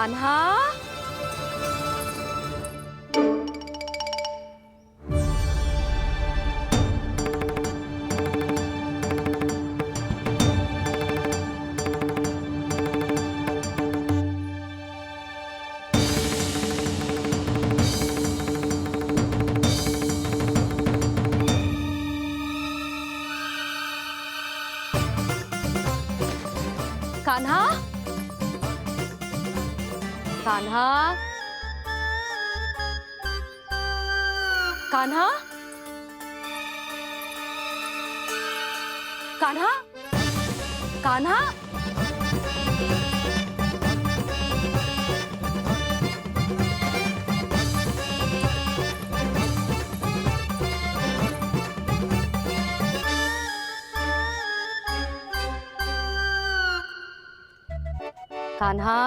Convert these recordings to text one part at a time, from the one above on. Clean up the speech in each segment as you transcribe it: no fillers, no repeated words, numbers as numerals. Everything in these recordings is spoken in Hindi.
कान्हा, कान्हा, कान्हा, कान्हा, कान्हा, कान्हा, कान्हा,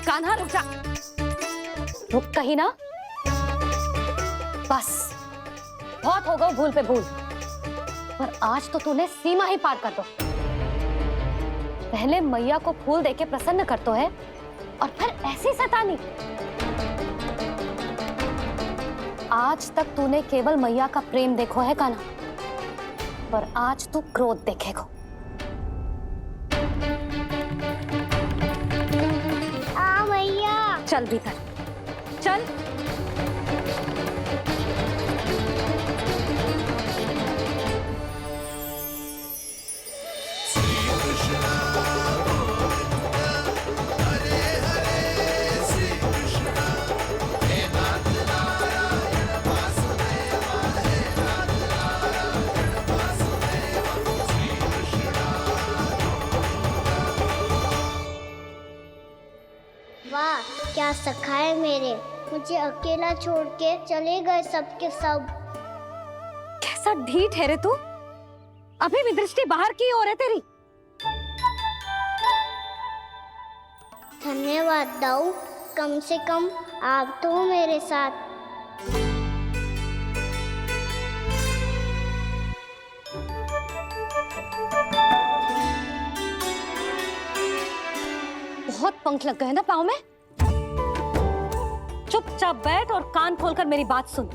कान्हा रुक जा, रुक कहीं ना। बस बहुत हो गया भूल पे भूल, पर आज तो तूने सीमा ही पार कर दो। पहले मैया को फूल देके प्रसन्न कर तो है, और फिर ऐसी सतानी। आज तक तूने केवल मैया का प्रेम देखो है कान्हा, पर आज तू क्रोध देखेगा। मैया चल भीतर चल। वाह क्या सखा है मेरे, मुझे अकेला छोड़ के चले गए सबके सब। कैसा ढीठ है रे तू, अभी भी दृष्टि बाहर की ओर है तेरी। धन्यवाद दाऊ, कम से कम आप तो मेरे साथ। बहुत पंख लग गए ना पाँव में। चुपचाप बैठ और कान खोलकर मेरी बात सुन।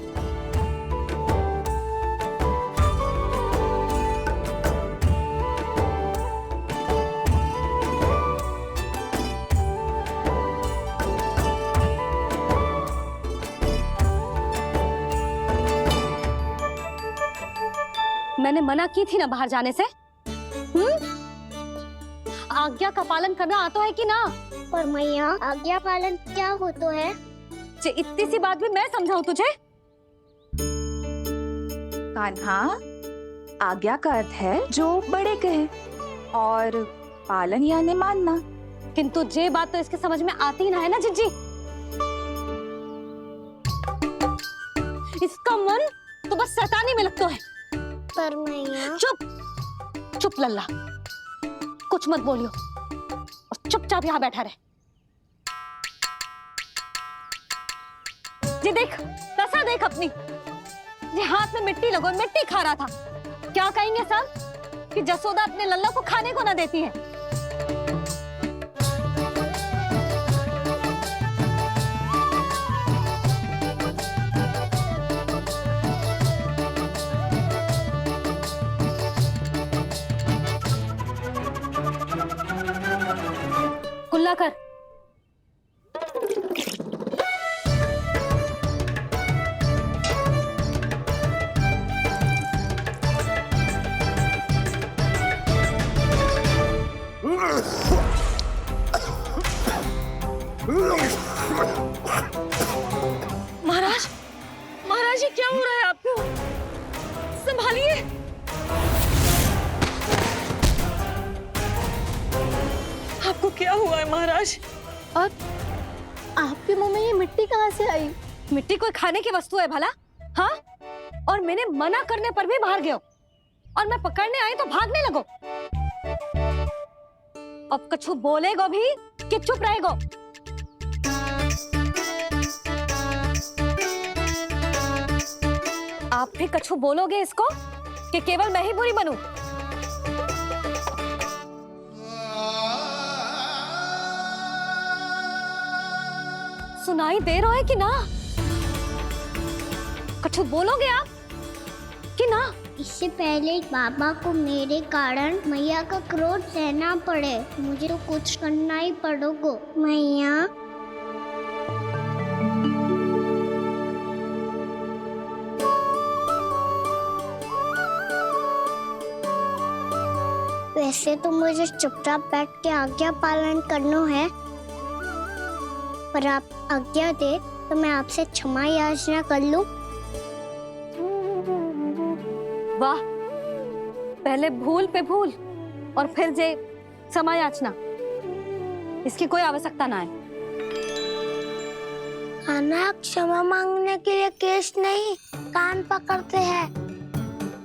मैंने मना की थी ना बाहर जाने से। आज्ञा का पालन करना आता है कि ना? पर मैया आज्ञा पालन क्या होता है? इतनी सी बात भी मैं समझाऊं तुझे? कान्हा, आज्ञा का अर्थ है जो बड़े कहे, और पालन यानी मानना। किंतु ये बात तो इसके समझ में आती ना है ना जिज्जी। इसका मन तो बस सताने में लगता है। पर मैया चुप चुप लल्ला, कुछ मत बोलियो और चुपचाप यहाँ बैठा रहे। ये देख तसा देख अपनी, ये हाथ में मिट्टी लगो, मिट्टी खा रहा था। क्या कहेंगे सब कि जसोदा अपने लल्ला को खाने को ना देती है। कुल्ला कर। महाराज, महाराज ये क्या हो रहा है आपको? संभालिए। आपको क्या हुआ है महाराज? और आपके मुंह में ये मिट्टी कहाँ से आई? मिट्टी कोई खाने की वस्तु है भला? हाँ, और मैंने मना करने पर भी बाहर गए और मैं पकड़ने आई तो भागने लगो। अब कछु बोलेगो भी कि चुप रहेगो? अब भी कछु बोलोगे इसको कि केवल मैं ही बुरी बनूं? सुनाई दे रहा है कि ना? कछु बोलोगे आप कि ना? इससे पहले बाबा को मेरे कारण मैया का क्रोध सहना पड़े, मुझे तो कुछ करना ही पड़ेगा। मैया, वैसे तो मुझे चुपचाप बैठ के आज्ञा पालन करना है, पर आप आज्ञा दे तो मैं आपसे क्षमा याचना कर लूं। वाह, पहले भूल पे भूल और फिर जे क्षमा याचना, इसकी कोई आवश्यकता ना है। खाना क्षमा मांगने के लिए केस नहीं, कान पकड़ते हैं,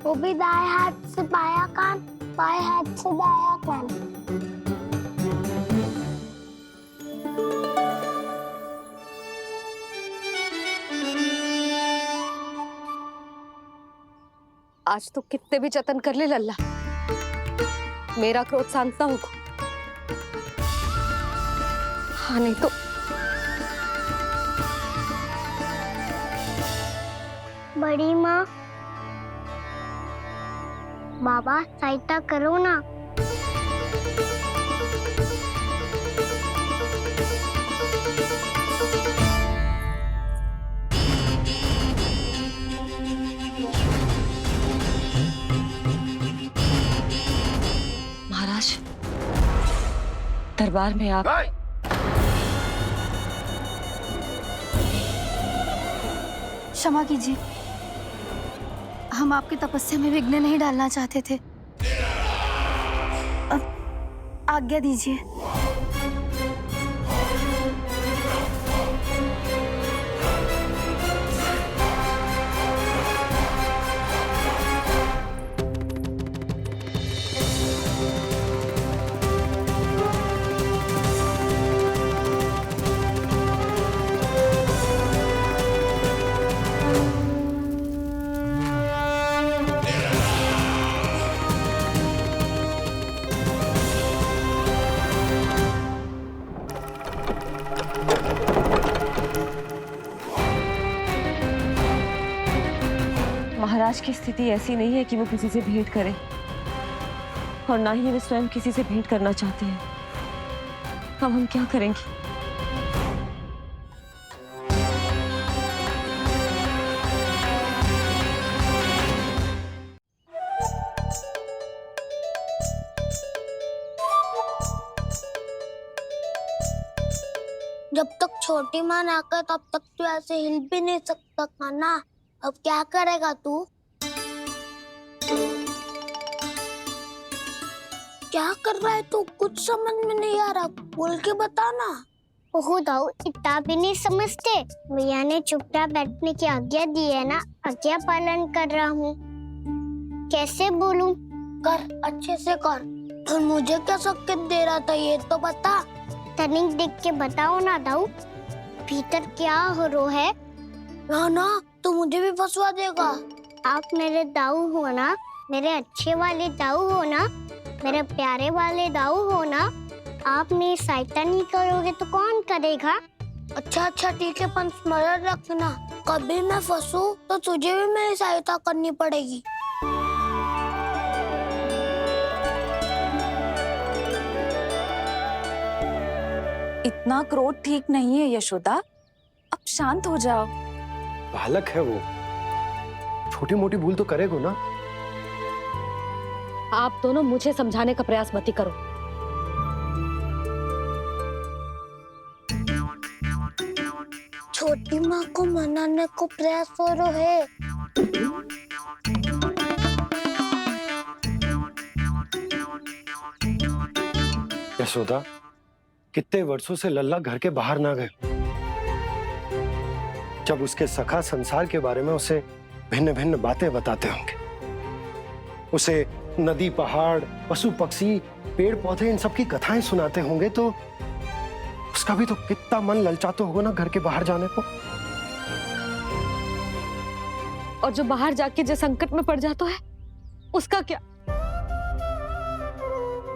वो भी दाएं हाथ से बायां कान, बाएं हाथ से दायां कान। आज तो कितने भी जतन कर ले लल्ला, मेरा क्रोध शांत ना होगा। हाँ नहीं तो बड़ी माँ, बाबा सहायता करो ना। महाराज, दरबार में आप क्षमा कीजिए, हम आपकी तपस्या में विघ्न नहीं डालना चाहते थे। अब आज्ञा दीजिए। महाराज की स्थिति ऐसी नहीं है कि वो किसी से भेंट करे, और ना ही वे स्वयं किसी से भेंट करना चाहते हैं। अब हम क्या करेंगे? जब तक छोटी माँ ना कर तब तक तू ऐसे हिल भी नहीं सकता था ना। अब क्या करेगा तू? क्या कर रहा है तू? कुछ समझ में नहीं आ रहा, बोल के बता ना। ओहो दाऊ, इतना भी नहीं समझते। भैया ने चुपचाप बैठने की आज्ञा दी है ना, आज्ञा पालन कर रहा हूँ। कैसे बोलूं? कर, अच्छे से कर। और मुझे क्या संकेत दे रहा था ये तो बता। तनिक देख के बताओ ना दाऊ, भीतर क्या हो रहा है? ना ना, तू मुझे भी फंसवा देगा। आप मेरे दाऊ हो ना, मेरे अच्छे वाले दाऊ हो ना, मेरे प्यारे वाले दाऊ हो ना। आप मेरी सहायता नहीं करोगे तो कौन करेगा? अच्छा अच्छा ठीक है, पर स्मरण रखना, कभी मैं फंसू तो तुझे भी मेरी सहायता करनी पड़ेगी। इतना क्रोध ठीक नहीं है यशोदा, अब शांत हो जाओ। बालक है वो, छोटी मोटी भूल तो करेगा ना। आप दोनों मुझे समझाने का प्रयास मत ही करो। छोटी माँ को मनाने को प्रयास हो रहा है। यशोदा, कितने वर्षों से लल्ला घर के बाहर ना गए। जब उसके सखा संसार के बारे में उसे भिन्न भिन्न बातें बताते होंगे, उसे नदी, पहाड़, पशु पक्षी, पेड़ पौधे, इन सब की कथाएं सुनाते होंगे, तो उसका भी तो कितना मन ललचाता होगा ना घर के बाहर जाने को। और जो बाहर जाके जो संकट में पड़ जाता है उसका क्या?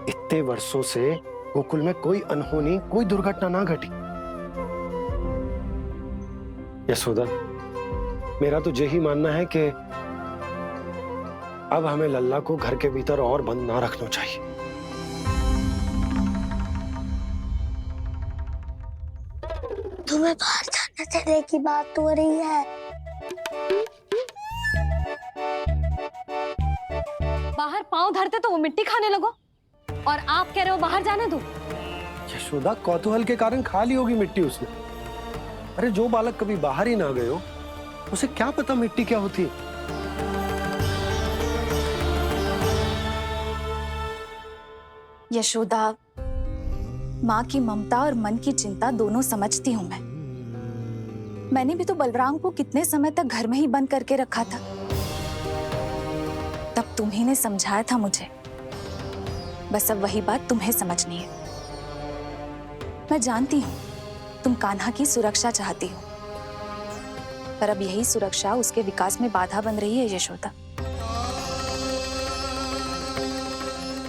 इतने वर्षों से गोकुल में कोई अनहोनी, कोई दुर्घटना ना घटी। यशोदा, मेरा तो यही मानना है कि अब हमें लल्ला को घर के भीतर और बंद ना रखना चाहिए। तुम्हें बाहर जाने देने की बात हो रही है। बाहर पांव धरते तो वो मिट्टी खाने लगो और आप कह रहे हो बाहर जाने दो। यशोदा, कौतूहल के कारण खा ली होगी मिट्टी उसने। अरे जो बालक कभी बाहर ही ना गए हो, उसे क्या पता मिट्टी क्या होती है। यशोदा, माँ की ममता और मन की चिंता दोनों समझती हूँ मैं। मैंने भी तो बलराम को कितने समय तक घर में ही बंद करके रखा था। तब तुम्ही ने समझाया था मुझे। बस अब वही बात तुम्हें समझनी है। मैं जानती हूँ तुम कान्हा की सुरक्षा चाहती हो, पर अब यही सुरक्षा उसके विकास में बाधा बन रही है यशोदा।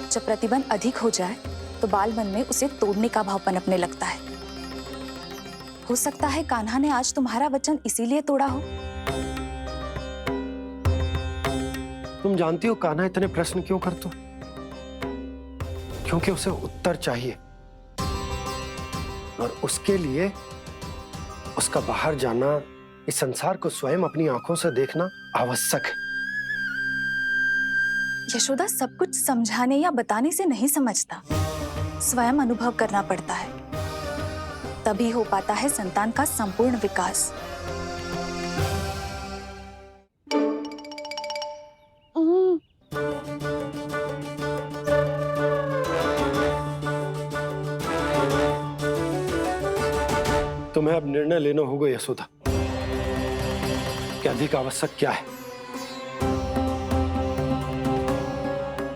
जब प्रतिबंध अधिक हो जाए तो बाल मन में उसे तोड़ने का भाव पनपने लगता है। हो सकता है कान्हा ने आज तुम्हारा वचन इसीलिए तोड़ा हो। तुम जानती हो कान्हा इतने प्रश्न क्यों करता? क्योंकि उसे उत्तर चाहिए और उसके लिए उसका बाहर जाना, इस संसार को स्वयं अपनी आंखों से देखना आवश्यक है। यशोदा, सब कुछ समझाने या बताने से नहीं समझता, स्वयं अनुभव करना पड़ता है। तभी हो पाता है संतान का संपूर्ण विकास। तुम्हें अब निर्णय लेना होगा यशोदा कि अधिक आवश्यक क्या है।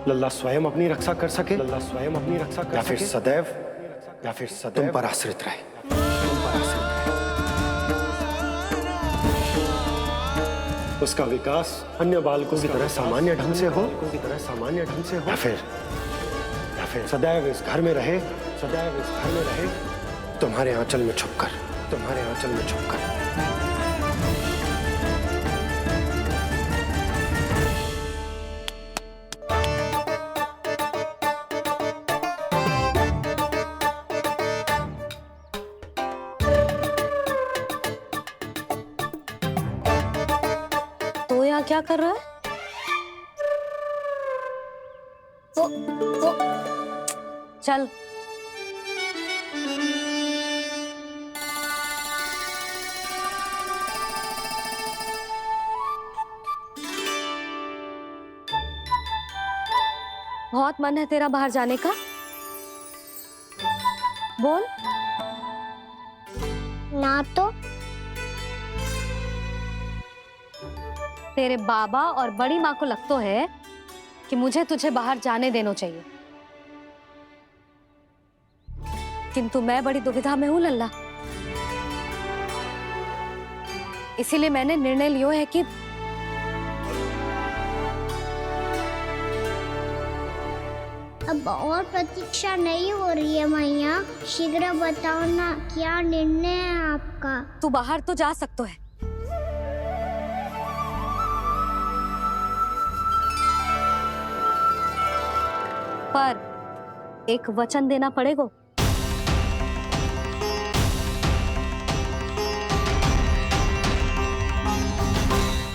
लल्ला स्वयं अपनी रक्षा कर सके, लल्ला स्वयं अपनी रक्षा कर सके, या फिर सदैव तुम पर आश्रित रहे। उसका विकास अन्य बालकों की तरह सामान्य ढंग से हो, या फिर सदैव इस घर में रहे, तुम्हारे आंचल में छुपकर। तो यहाँ क्या कर रहा है? वो चल। बहुत मन है तेरा बाहर जाने का? बोल। ना तो तेरे बाबा और बड़ी माँ को लगता है कि मुझे तुझे बाहर जाने देना चाहिए, किंतु मैं बड़ी दुविधा में हूं लल्ला। इसीलिए मैंने निर्णय लिया है कि अब और प्रतीक्षा नहीं हो रही है मैया। शीघ्र बताओ ना, क्या निर्णय है आपका? तू बाहर तो जा सकता है, पर एक वचन देना पड़ेगा।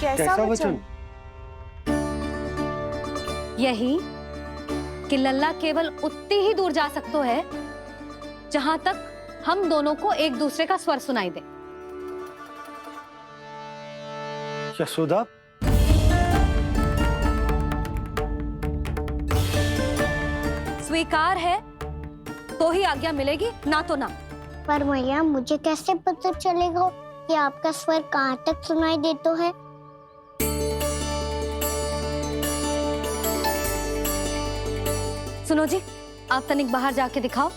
कैसा वचन? यही कि लल्ला केवल उतनी ही दूर जा सकता है जहां तक हम दोनों को एक दूसरे का स्वर सुनाई दे। यशोदा, स्वीकार है तो ही आज्ञा मिलेगी, ना तो ना। पर मैया, मुझे कैसे पता चलेगा कि आपका स्वर कहाँ तक सुनाई देता है? सुनो जी, आप तनिक बाहर जाके दिखाओ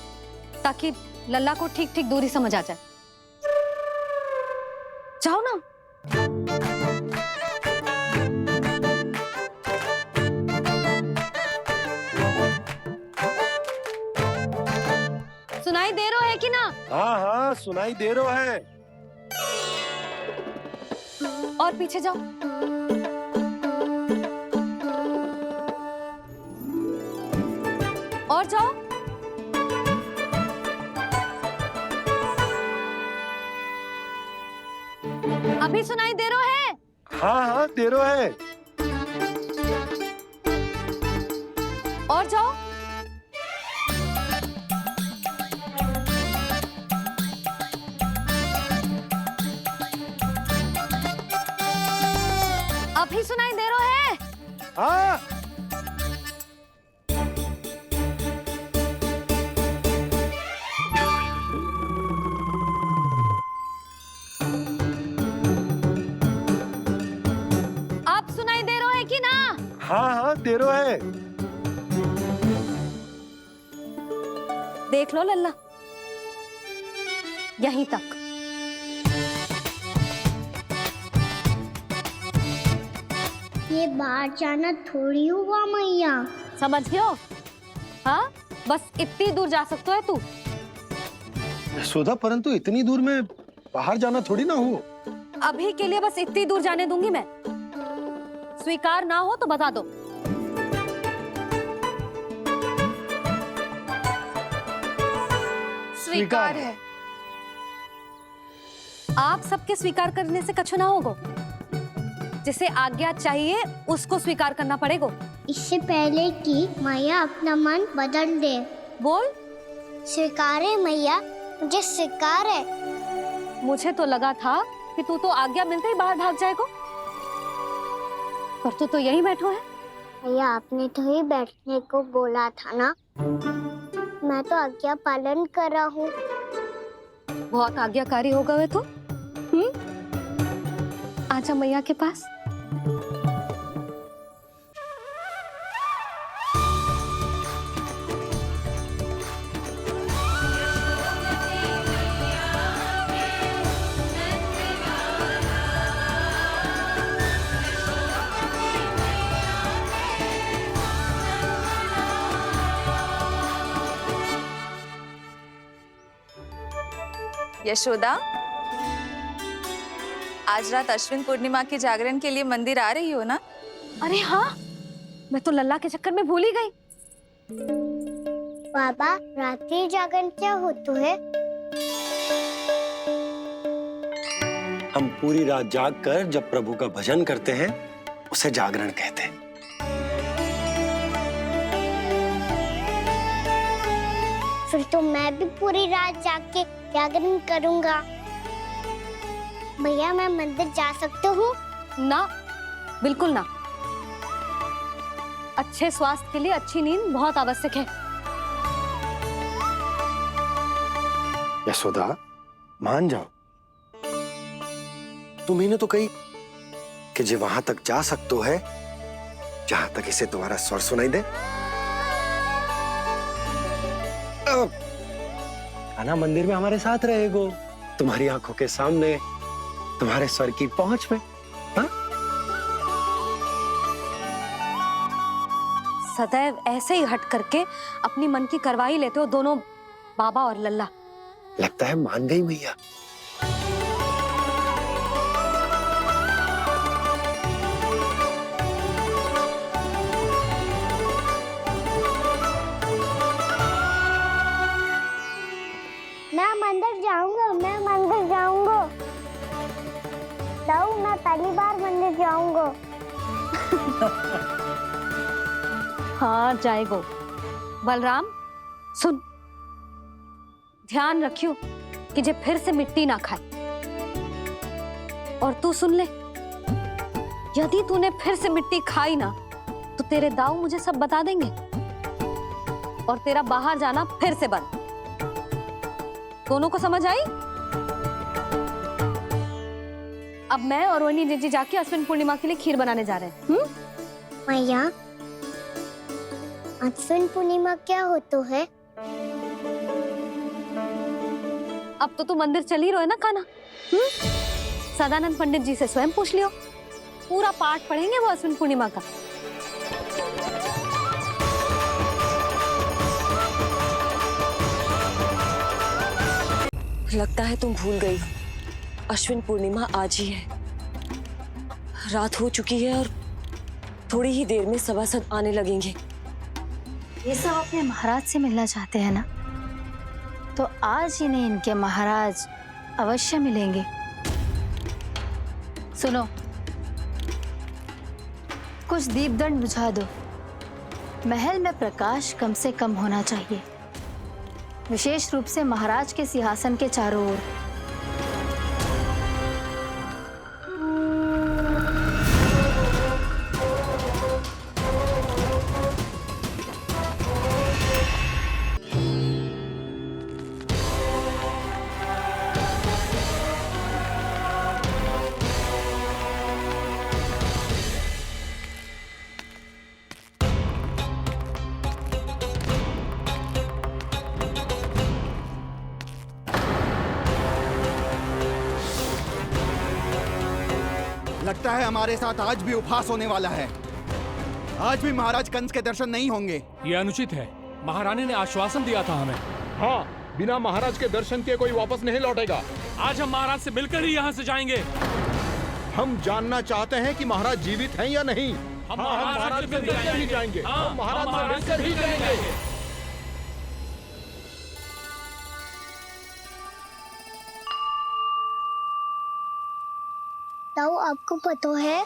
ताकि लल्ला को ठीक ठीक दूरी समझ आ जाए। जाओ ना। सुनाई दे रहा है कि ना? हाँ हाँ सुनाई दे रहा है। और पीछे जाओ। और जाओ। अभी सुनाई दे रहा है? हाँ हाँ दे रहा है। और जाओ। अभी सुनाई दे रहा है? हाँ आप सुनाई दे रहा है कि ना? हाँ हाँ दे रहा है। देख लो लल्ला, यहीं तक। ये बाहर जाना थोड़ी हुआ मैया। समझ गयो? हाँ, बस इतनी दूर जा सकता है तू। यशोदा परंतु इतनी दूर में बाहर जाना थोड़ी ना हो। अभी के लिए बस इतनी दूर जाने दूंगी मैं। स्वीकार ना हो तो बता दो। स्वीकार है। आप सबके स्वीकार करने से कछु ना होगा। जिसे आज्ञा चाहिए उसको स्वीकार करना पड़ेगा। इससे पहले कि मैया अपना मन बदल दे। बोल। स्वीकार है मैया, मुझे स्वीकार है। मुझे तो लगा था कि तू तो आज्ञा मिलते ही बाहर भाग जाएगा, पर तू तो यहीं बैठो है। मैया आपने तो ही बैठने को बोला था ना, मैं तो आज्ञा पालन कर रहा हूँ। बहुत आज्ञाकारी हो गए तो। आजा मैया के पास। यशोदा, आज रात अश्विन पूर्णिमा की जागरण के लिए मंदिर आ रही हो ना? अरे हाँ, मैं तो लल्ला के चक्कर में भूल ही गई। बाबा, रात्रि जागरण क्या होता है? हम पूरी रात जाग कर जब प्रभु का भजन करते हैं उसे जागरण कहते हैं। फिर तो मैं भी पूरी रात जाग के जागरण करूंगा। भैया, मैं मंदिर जा सकती हूँ? ना, बिल्कुल ना। अच्छे स्वास्थ्य के लिए अच्छी नींद बहुत आवश्यक है। यशोदा, मान जाओ। तुम्ही ने तो कही कि जे वहां तक जा सकते है जहां तक इसे तुम्हारा स्वर सुनाई दे। आना मंदिर में हमारे साथ रहेगो, तुम्हारी आंखों के सामने, तुम्हारे स्वर की पहुंच में। हाँ? सदैव ऐसे ही हट करके अपनी मन की करवाई लेते हो दोनों बाबा और लल्ला। लगता है मान गई मैया। मैं मंदिर जाऊंगा, मैं मंदिर जाऊंगा। दाऊ, मैं पहली बार मंदिर जाऊंगा। हाँ, जाएगो। बलराम, सुन, ध्यान रखियो कि जे फिर से मिट्टी ना खाए। और तू सुन ले, यदि तूने फिर से मिट्टी खाई ना तो तेरे दाऊ मुझे सब बता देंगे और तेरा बाहर जाना फिर से बंद। दोनों को समझ आई? अब मैं और रोहिणी जीजी जाके अश्विन पूर्णिमा के लिए खीर बनाने जा रहे हैं। मैया, अश्विन पूर्णिमा क्या होता है? अब तो तू मंदिर चल ही रहो है ना कान्हा? सदानंद पंडित जी से स्वयं पूछ लियो, पूरा पाठ पढ़ेंगे वो अश्विन पूर्णिमा का। लगता है तुम भूल गई हो, अश्विन पूर्णिमा आज ही है। रात हो चुकी है और थोड़ी ही देर में सभासद आने लगेंगे। ये सब अपने महाराज से मिलना चाहते हैं ना, तो आज इन्हें इनके महाराज अवश्य मिलेंगे। सुनो, कुछ दीपदंड बुझा दो। महल में प्रकाश कम से कम होना चाहिए, विशेष रूप से महाराज के सिंहासन के चारों ओर। लगता है हमारे साथ आज भी उपहास होने वाला है। आज भी महाराज कंस के दर्शन नहीं होंगे। ये अनुचित है। महारानी ने आश्वासन दिया था हमें। हाँ, बिना महाराज के दर्शन के कोई वापस नहीं लौटेगा। आज हम महाराज से मिलकर ही यहाँ से जाएंगे। हम जानना चाहते हैं कि महाराज जीवित हैं या नहीं। हम महाराज से मिलकर ही जाएंगे। हम महाराज से मिलकर ही जाएंगे। ताऊ, आपको पता है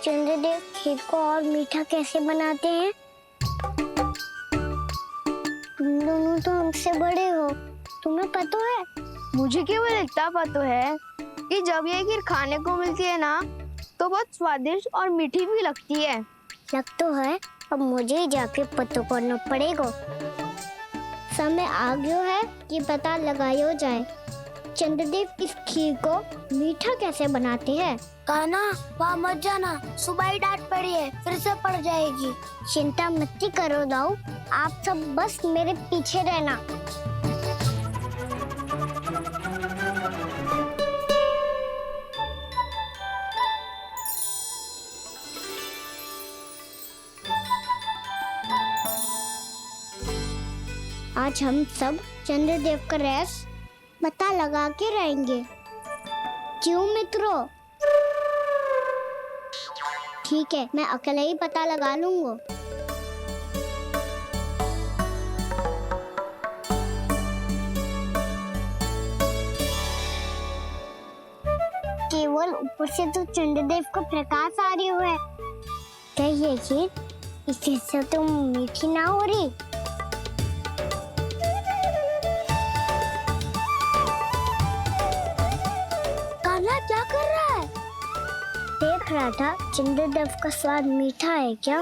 चंद्रदेव खीर को और मीठा कैसे बनाते हैं? तुम दोनों तो हमसे बड़े हो, तुम्हें पता है? मुझे केवल इतना पता है कि जब ये खीर खाने को मिलती है ना, तो बहुत स्वादिष्ट और मीठी भी लगती है। लग तो है, अब मुझे ही जाके पता करना पड़ेगा। समय आ गया है कि पता लगाया जाए चंद्रदेव इस खीर को मीठा कैसे बनाते हैं। कान्हा, वहाँ मत जाना, सुबह ही डांट पड़ी है, फिर से पड़ जाएगी। चिंता मत करो दाऊ, आप सब बस मेरे पीछे रहना। आज हम सब चंद्रदेव का रहस्य पता लगा के रहेंगे। क्यों मित्रों? ठीक है, मैं अकेले ही पता लगा लूंगा। केवल ऊपर से तो चंद्रदेव को प्रकाश आ रही है। क्या ये खीर इससे तो मीठी ना हो रही? क्या कर रहा है? देख रहा था चंद्रदेव का स्वाद मीठा है क्या,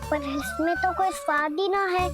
पर इसमें तो कोई स्वाद ही ना है।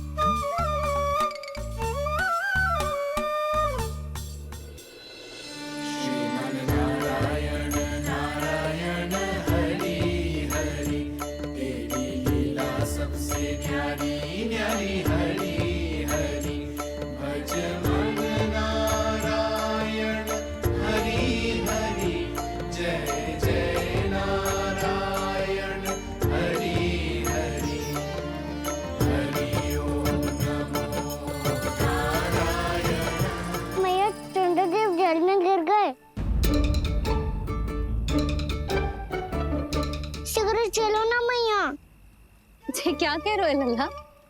क्या कह रहे हो लल्ला?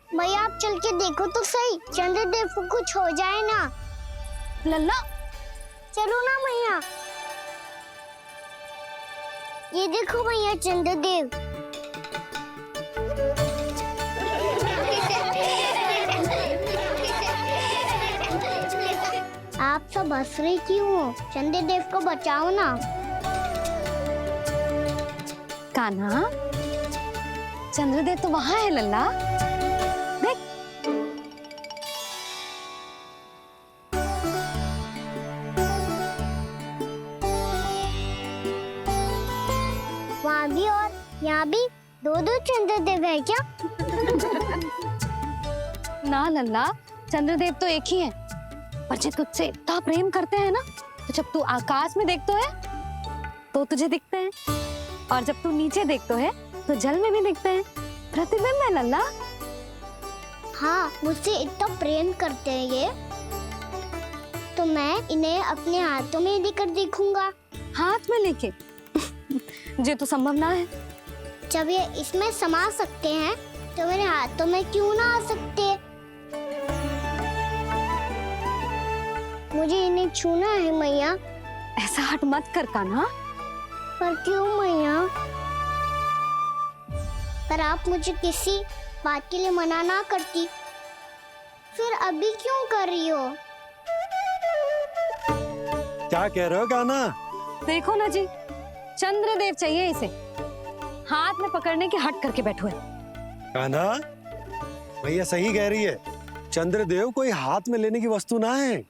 भैया आप चल के देखो तो सही, चंद्रदेव को कुछ हो जाए ना। लल्ला चलो ना भैया। ये देखो भैया चंद्रदेव। आप सब हंस रही क्यों हो? चंद्रदेव को बचाओ ना। कान्हा, चंद्रदेव तो वहां है लल्ला, देख। वहाँ भी और यहाँ भी दो चंद्रदेव है क्या? ना लल्ला, चंद्रदेव तो एक ही है, पर जब तुझसे इतना प्रेम करते हैं ना, तो जब तू आकाश में देखतो है तो तुझे दिखते हैं, और जब तू नीचे देखतो है तो जल में भी दिखते हैं। प्रतिबिंब है लल्ला। हाँ, मुझसे इतना प्रेम करते हैं ये। तो मैं इन्हें अपने हाथों में लेकर देखूंगा। हाथ में लेके ये तो संभव ना है। जब ये इसमें समा सकते हैं तो मेरे हाथों में क्यों ना आ सकते? मुझे इन्हें छूना है मैया। ऐसा हट मत कर कान्हा। पर क्यों मैया? पर आप मुझे किसी बात के लिए मना ना करती, फिर अभी क्यों कर रही हो? क्या कह रहे हो कान्हा? देखो ना जी, चंद्रदेव चाहिए इसे, हाथ में पकड़ने के हट करके बैठो है। कान्हा, भैया सही कह रही है, चंद्रदेव कोई हाथ में लेने की वस्तु ना है।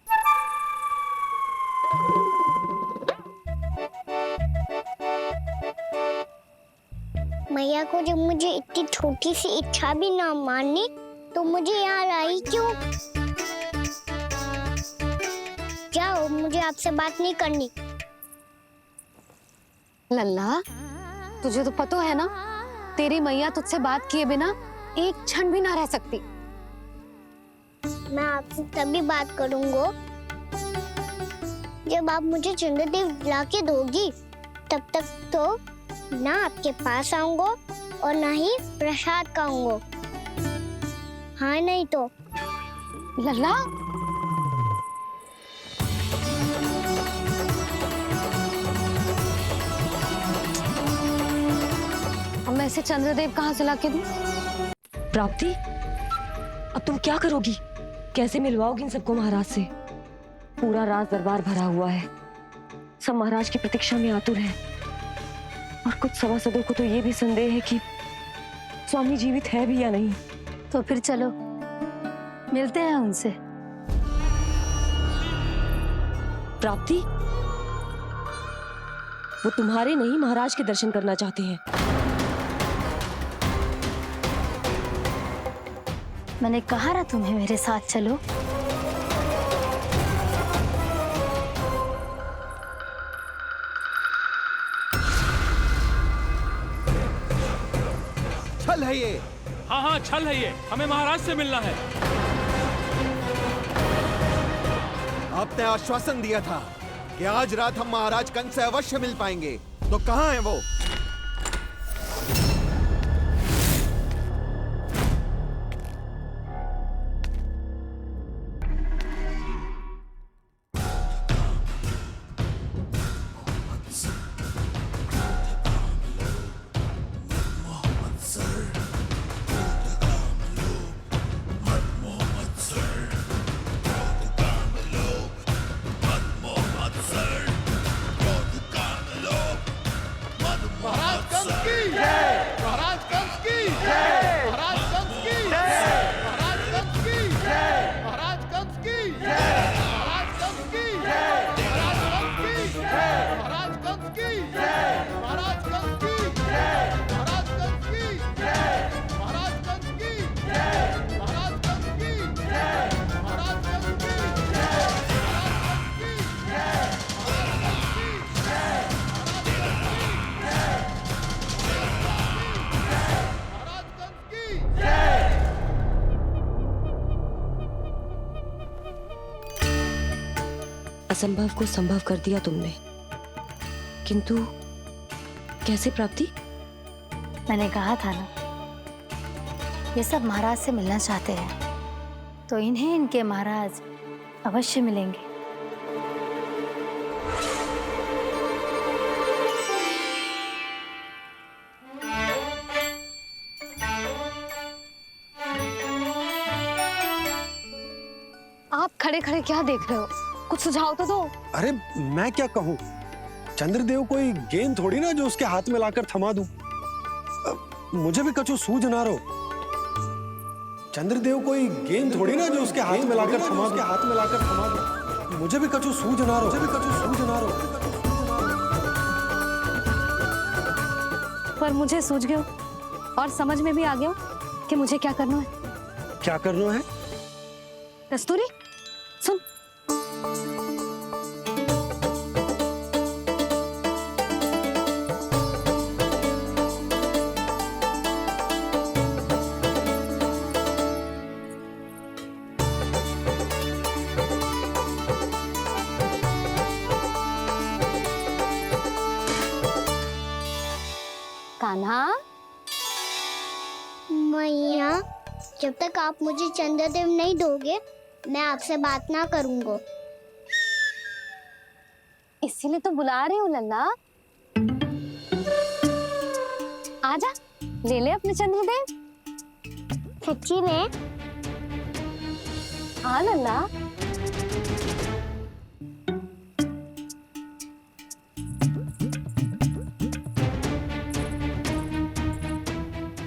मैया को जब मुझे इतनी छोटी सी इच्छा भी ना माननी तो मुझे यहाँ लाई क्यों? जाओ, मुझे आपसे बात नहीं करनी। लल्ला, तुझे तो पता है ना, तेरी मैया तुझसे बात किए बिना एक क्षण भी ना रह सकती। मैं आपसे तभी बात करूंगा जब आप मुझे चंद्रदेव ला के दोगी। तब तक तो ना आपके पास आऊंगा और ना ही प्रसाद खाऊंगा। हाँ नहीं तो। लल्ला, अब मैं इसे चंद्रदेव कहाँ से लाके दूं? प्राप्ति, अब तुम क्या करोगी? कैसे मिलवाओगी इन सबको महाराज से? पूरा राज दरबार भरा हुआ है, सब महाराज की प्रतीक्षा में आतुर हैं। और कुछ सभासदों को तो ये भी संदेह है कि स्वामी जीवित है भी या नहीं। तो फिर चलो मिलते हैं उनसे। प्राप्ति, वो तुम्हारे नहीं महाराज के दर्शन करना चाहते हैं। मैंने कहा ना तुम्हें मेरे साथ चलो। छल है ये। हाँ हाँ, छल है ये, हमें महाराज से मिलना है। आपने आश्वासन दिया था कि आज रात हम महाराज कंस से अवश्य मिल पाएंगे, तो कहाँ है वो? असंभव को संभव कर दिया तुमने, किंतु कैसे प्राप्ति? मैंने कहा था ना, ये सब महाराज से मिलना चाहते हैं, तो इन्हें इनके महाराज अवश्य मिलेंगे। आप खड़े खड़े क्या देख रहे हो? कुछ सुझाव तो दो। अरे मैं क्या कहूँ, चंद्रदेव कोई गेंद थोड़ी ना जो उसके हाथ में लाकर थमा दूं। मुझे भी कछु सूझ ना रो। चंद्रदेव कोई गेंद थोड़ी ना जो उसके हाथ में लाकर थमा दूं। मुझे भी कछु सूझ ना रो। पर मुझे सूझ गयो और समझ में भी आ गया कि मुझे क्या करना है। क्या करना है? कस्तूरी, सुन। कान्हा। मैया, जब तक आप मुझे चंद्रदेव नहीं दोगे, मैं आपसे बात ना करूंगा। इसीलिए तो बुला रही हूँ लल्ला। आजा, ले ले अपने चंद्रदेव। सच्ची में? हाँ लल्ला।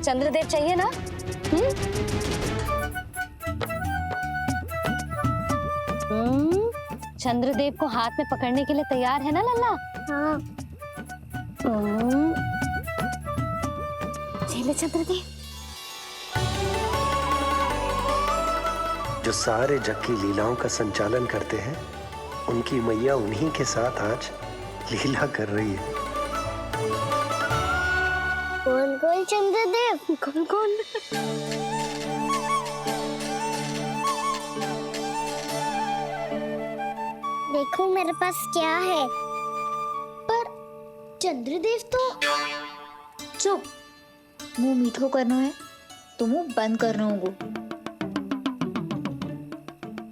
चंद्रदेव चाहिए ना? चंद्रदेव को हाथ में पकड़ने के लिए तैयार है ना लल्ला? हाँ। ले चंद्रदेव। जो सारे जग की लीलाओं का संचालन करते हैं, उनकी मैया उन्हीं के साथ आज लीला कर रही है। कौन कौन चंद्रदेव? कौन कौन? देखो मेरे पास क्या है। पर चंद्रदेव तो चुप, मुंह मीठो करना है तो मुंह बंद करना होगा।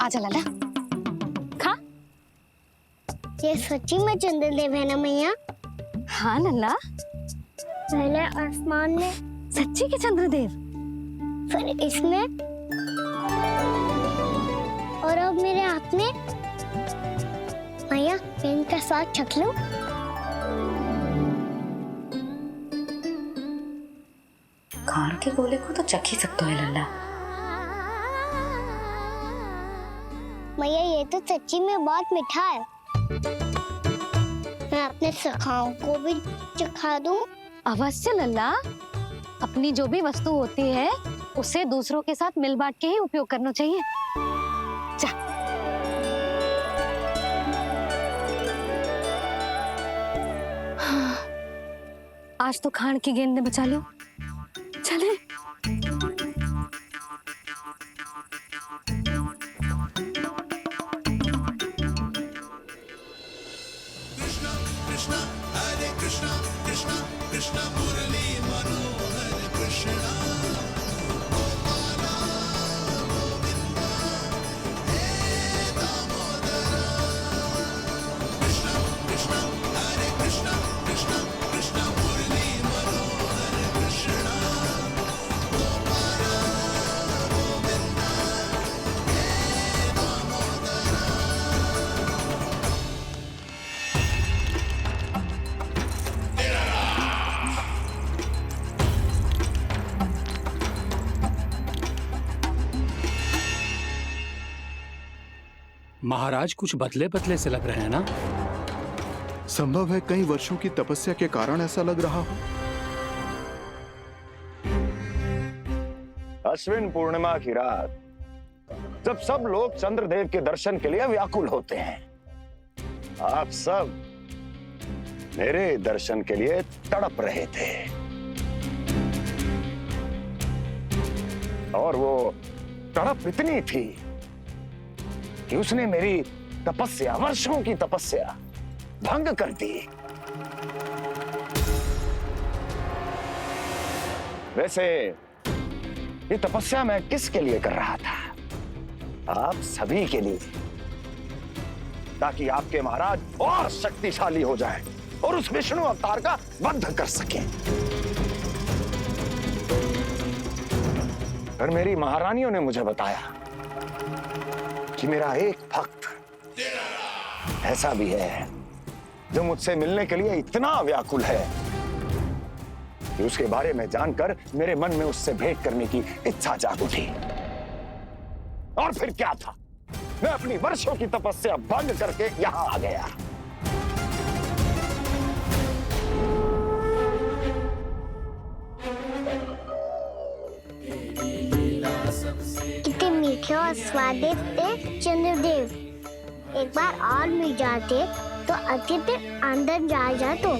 आजा लल्ला, खा। ये सच्ची में चंद्रदेव है ना मैया? हाँ लल्ला, पहले आसमान में, सच्ची के चंद्रदेव। फिर इसमें, और अब मेरे हाथ में। मैया, मैं इनका स्वाद चख लूं? खान के गोले को तो चख ही सकते है लल्ला। मैया, ये तो सच्ची में बहुत मीठा है। मैं अपने सखाओं को भी चखा दूं? अवश्य लल्ला, अपनी जो भी वस्तु होती है उसे दूसरों के साथ मिल बांट के ही उपयोग करना चाहिए। जा। हाँ, आज तो खान की गेंद ने बचा लो। चले। महाराज कुछ बदले बदले से लग रहे हैं ना? संभव है कई वर्षों की तपस्या के कारण ऐसा लग रहा हो। अश्विन पूर्णिमा की रात, जब सब लोग चंद्रदेव के दर्शन के लिए व्याकुल होते हैं, आप सब मेरे दर्शन के लिए तड़प रहे थे। और वो तड़प इतनी थी कि उसने मेरी तपस्या, वर्षों की तपस्या भंग कर दी। वैसे ये तपस्या मैं किसके लिए कर रहा था? आप सभी के लिए, ताकि आपके महाराज और शक्तिशाली हो जाएं और उस विष्णु अवतार का वध कर सकें। और मेरी महारानियों ने मुझे बताया कि मेरा एक भक्त ऐसा भी है जो मुझसे मिलने के लिए इतना व्याकुल है कि उसके बारे में जानकर मेरे मन में उससे भेंट करने की इच्छा जाग उठी। और फिर क्या था, मैं अपनी वर्षों की तपस्या भंग करके यहां आ गया। कितने मीठे और स्वादिष्ट थे चंद्रदेव। एक बार और मिल जाते तो अच्छे से अंदर जा तो।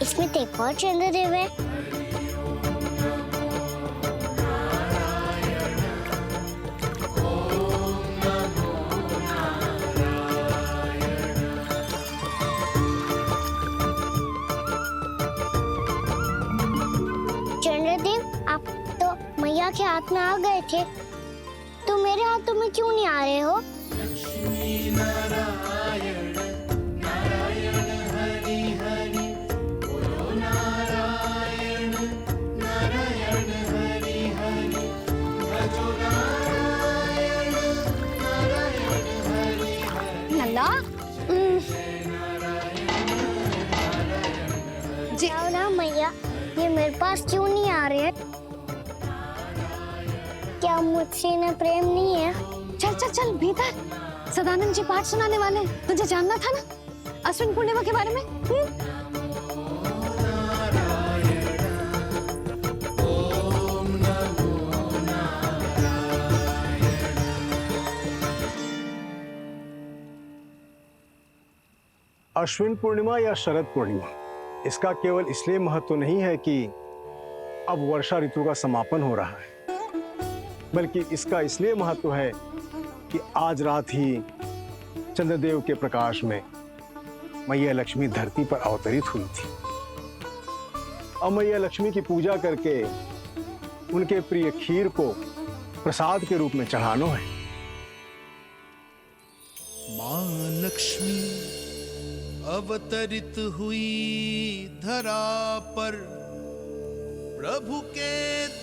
इसमें तो एक और चंद्रदेव है। चंद्रदेव, आप तो मैया के हाथ में आ गए थे, तो मेरे हाथों में क्यों नहीं आ रहे हो? लल्ला जाओ ना मैया, ये मेरे पास क्यों नहीं आ रहे हैं? क्या मुझसे इन्हें प्रेम नहीं है? चल चल चल भीतर, सदानंद जी पाठ सुनाने वाले हैं। तुझे जानना था ना अश्विन पूर्णिमा के बारे में? अश्विन पूर्णिमा या शरद पूर्णिमा, इसका केवल इसलिए महत्व नहीं है कि अब वर्षा ऋतु का समापन हो रहा है, बल्कि इसका इसलिए महत्व है कि आज रात ही चंद्रदेव के प्रकाश में मैया लक्ष्मी धरती पर अवतरित हुई थी। अब मैया लक्ष्मी की पूजा करके उनके प्रिय खीर को प्रसाद के रूप में चढ़ाना है। माँ लक्ष्मी अवतरित हुई धरा पर, प्रभु के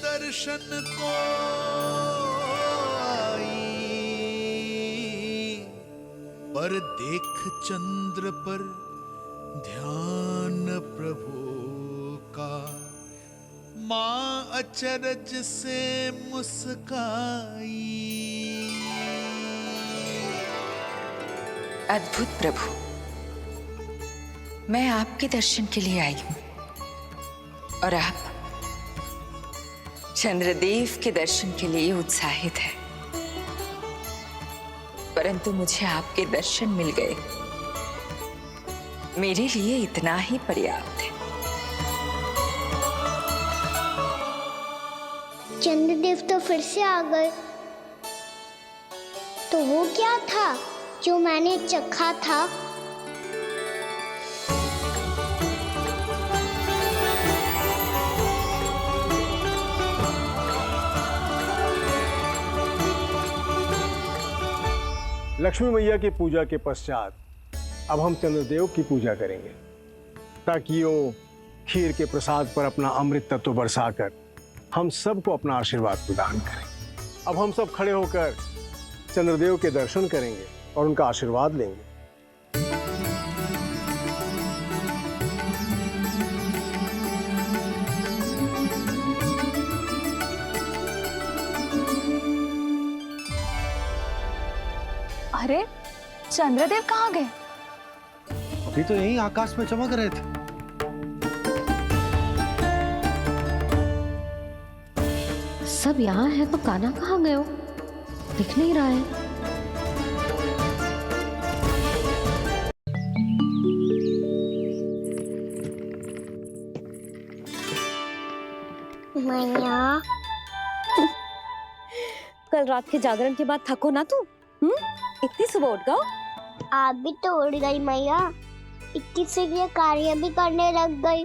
दर्शन को आई, पर देख चंद्र पर ध्यान प्रभु का, माँ अचरज से मुस्काई। अद्भुत प्रभु, मैं आपके दर्शन के लिए आई हूं और आप चंद्रदेव के दर्शन के लिए उत्साहित है, परंतु मुझे आपके दर्शन मिल गए, मेरे लिए इतना ही पर्याप्त है। चंद्रदेव तो फिर से आ गए, तो वो क्या था जो मैंने चखा था? लक्ष्मी मैया की पूजा के पश्चात अब हम चंद्रदेव की पूजा करेंगे, ताकि वो खीर के प्रसाद पर अपना अमृत तत्व बरसाकर हम सबको अपना आशीर्वाद प्रदान करें। अब हम सब खड़े होकर चंद्रदेव के दर्शन करेंगे और उनका आशीर्वाद लेंगे। अरे चंद्रदेव कहाँ गए? अभी तो यहीं आकाश में चमक रहे थे। सब यहाँ है तो कान्हा कहाँ गए हो? दिख नहीं रहा है। मैया, कल रात के जागरण के बाद थको ना तू? इतनी सुबह उठ गओ? आप भी तो उड़ गई मैया, इतनी शीघ्र कार्य भी करने लग गई।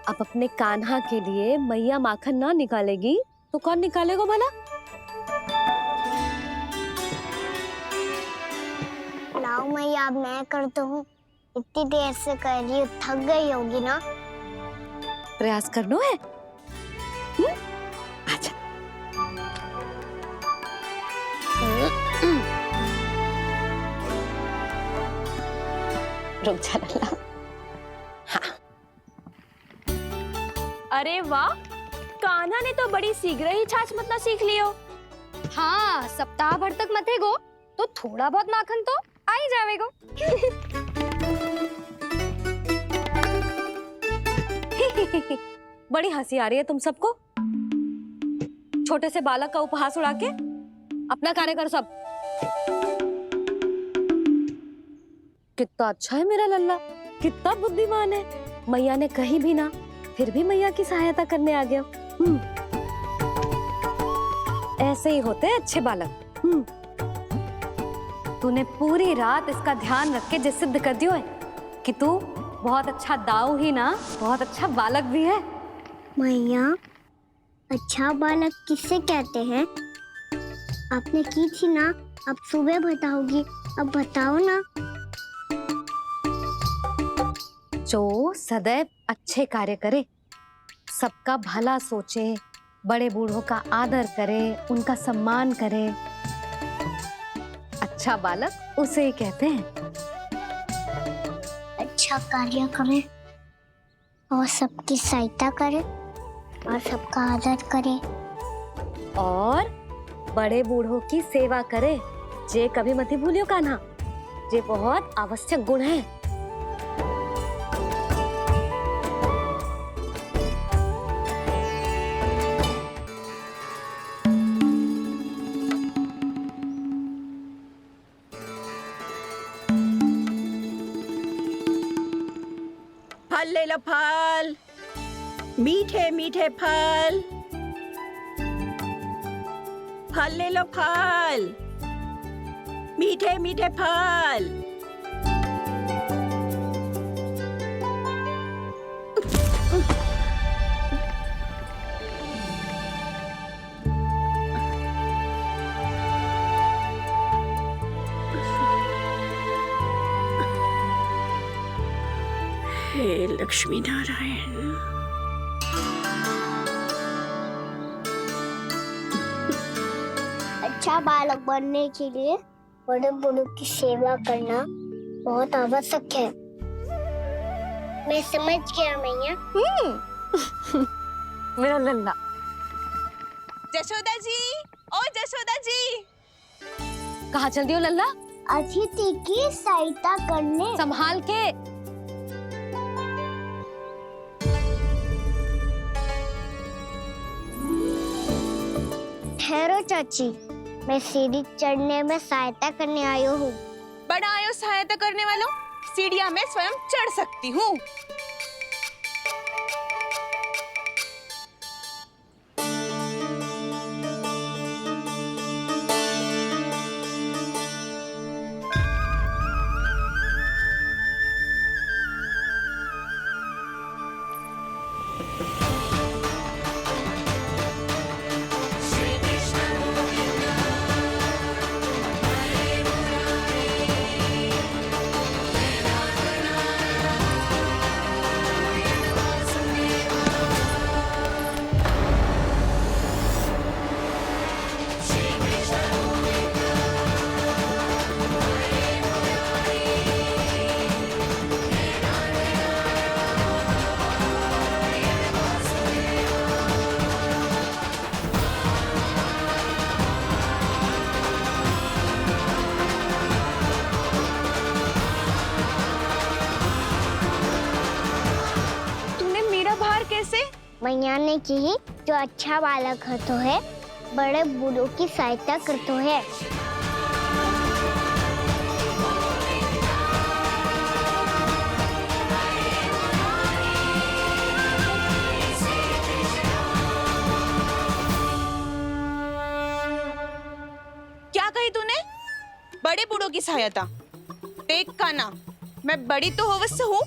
अब अपने कान्हा के लिए मैया माखन ना निकालेगी तो कौन निकालेगा भला? लाओ मैया, अब मैं करता हूँ। इतनी देर से कर रही हूँ, थक गई होगी ना? प्रयास करना है। आजा। रुक जा लल्ला। अरे वाह, कान्हा ने तो बड़ी शीघ्र ही छाछ मतना सीख लियो। हाँ, सप्ताह भर तक मते गो तो थोड़ा बहुत माखन तो आ ही जावेगो। बड़ी हंसी आ रही है तुम सबको। छोटे से बालक का उपहास उड़ा के अपना कार्य कर सब। कितना अच्छा है मेरा लल्ला, कितना बुद्धिमान है। मैया ने कही भी ना, फिर भी मैया की सहायता करने आ गया। ऐसे ही होते हैं अच्छे बालक। तूने पूरी रात इसका ध्यान रख के जे सिद्ध कर दियो है कि तू बहुत अच्छा दाऊ ही ना, बहुत अच्छा बालक भी है। मैया, अच्छा बालक किससे कहते हैं? आपने की थी ना, अब सुबह बताओगी, अब बताओ ना। जो सदैव अच्छे कार्य करे, सबका भला सोचे, बड़े बूढ़ों का आदर करे, उनका सम्मान करे, अच्छा बालक उसे ही कहते हैं। अच्छा कार्य करे और सबकी सहायता करे और सबका आदर करे और बड़े बूढ़ों की सेवा करे, जे कभी मत भूलियो कान्हा, जे बहुत आवश्यक गुण है। फल ले लो, फल, मीठे मीठे फल, फल ले लो, फल, मीठे मीठे फल। हे लक्ष्मी नारायण। अच्छा बालक बनने के लिए बड़े बूढ़ों की सेवा करना बहुत आवश्यक है। मैं समझ गया मैया। मेरा लल्ला। जशोदा जी, ओ जशोदा जी, कहाँ चल दियो लल्ला? अतिथि की सहायता करने। संभाल के। ठहरो चाची, मैं सीढ़ी चढ़ने में सहायता करने आई हूँ। बड़ा आयो सहायता करने वालों, सीढ़ियाँ मैं स्वयं चढ़ सकती हूँ। मैया ने की जो अच्छा बालक होतो है, बड़े बूढ़ों की सहायता करतो है। क्या कही तूने? बड़े बूढ़ों की सहायता? देख कान्हा, मैं बड़ी तो अवश्य हूँ,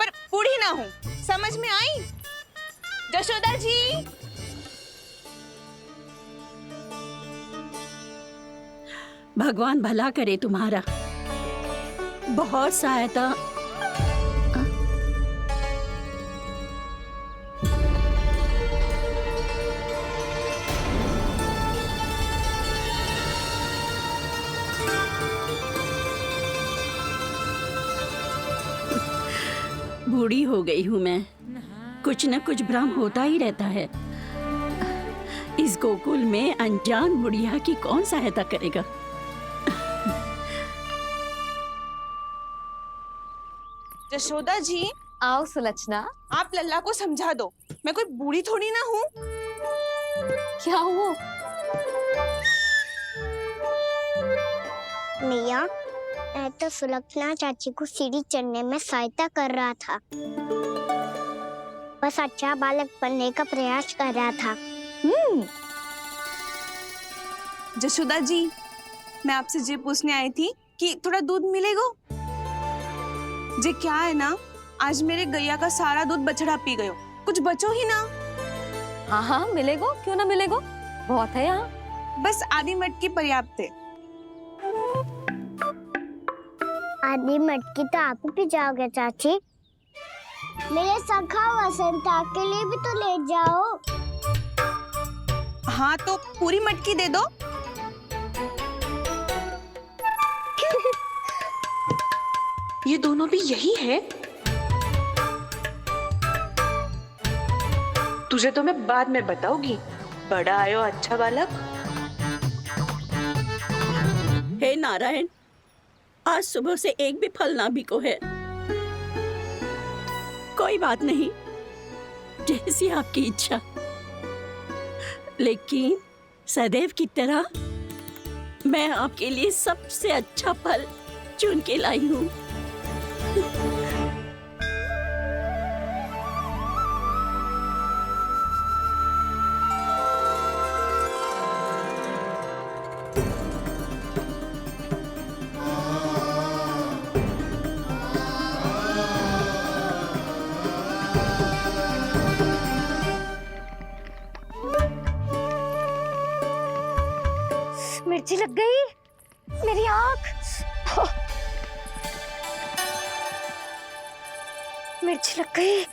पर बूढ़ी ना हूँ। समझ में आई? जशोदा जी, भगवान भला करे तुम्हारा। बहुत सहायता। बूढ़ी हो गई हूँ मैं, कुछ न कुछ भ्रम होता ही रहता है। इस गोकुल में अनजान बुढ़िया की कौन सहायता करेगा? जशोदा जी, आओ सुलक्षणा। आप लल्ला को समझा दो, मैं कोई बूढ़ी थोड़ी ना हूँ। क्या हुआ? मैया, मैं तो सुलक्षणा चाची को सीढ़ी चढ़ने में सहायता कर रहा था। बस अच्छा बालक बनने का प्रयास कर रहा था। जशोदा जी, मैं आपसे ये पूछने आई थी कि थोड़ा दूध मिलेगा? जे क्या है ना, आज मेरे गैया का सारा दूध बछड़ा पी गयो, कुछ बचो ही ना। हाँ हाँ मिलेगो, क्यों ना मिलेगो, बहुत है यहाँ। बस आधी मटकी पर्याप्त है। आधी मटकी तो आप ही पी जाओगे चाची। मेरे सखा वसंता के लिए भी तो ले जाओ। हाँ तो पूरी मटकी दे दो। ये दोनों भी यही है? तुझे तो मैं बाद में बताऊंगी। बड़ा आयो अच्छा बालक। हे नारायण, आज सुबह से एक भी फल ना बिको है। कोई बात नहीं, जैसी आपकी इच्छा। लेकिन सदैव की तरह मैं आपके लिए सबसे अच्छा फल चुन के लाई हूँ। मिर्ची लग गई मेरी आँख। मिर्ची लग गई।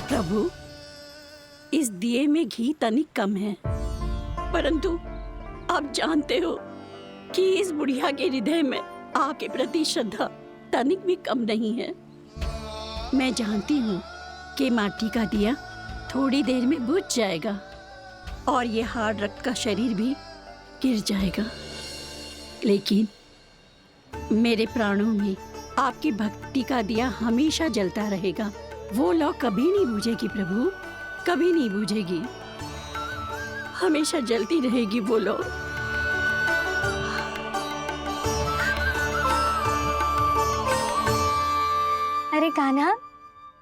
प्रभु, इस दिए में घी तनिक कम है, परंतु आप जानते हो कि इस बुढ़िया के हृदय में आपके प्रति श्रद्धा तनिक भी कम नहीं है। मैं जानती हूँ कि माटी का दिया थोड़ी देर में बुझ जाएगा और ये हार्ड रक्त का शरीर भी गिर जाएगा, लेकिन मेरे प्राणों में आपकी भक्ति का दिया हमेशा जलता रहेगा। वो लौ कभी नहीं बुझेगी प्रभु, कभी नहीं बुझेगी, हमेशा जलती रहेगी वो लौ। अरे कान्हा,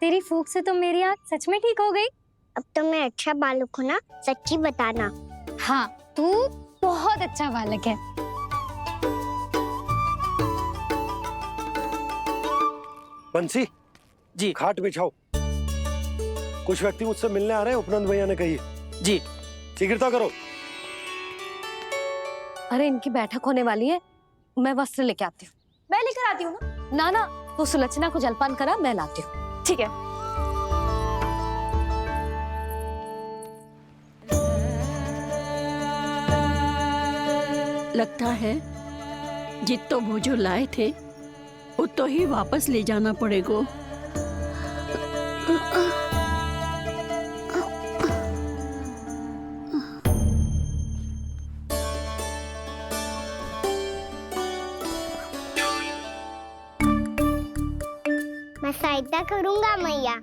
तेरी फूंक से तो मेरी आँख सच में ठीक हो गई। अब तो मैं अच्छा बालक हूँ ना, सच्ची बताना। हाँ, तू बहुत अच्छा बालक है। बंसी जी, खाट बिछाओ। कुछ व्यक्ति मुझसे मिलने आ रहे हैं, उपनंद भैया ने कही जी। शीघ्रता करो। अरे इनकी बैठक होने वाली है, मैं वस्त्र लेके आती हूँ। मैं लेकर आती हूँ ना। ना तो सुलक्षणा को जलपान करा, मैं लाती हूँ। ठीक है। लगता है जितो वो जो लाए थे उतो ही वापस ले जाना पड़ेगा। मैं सहायता करूंगा मैया।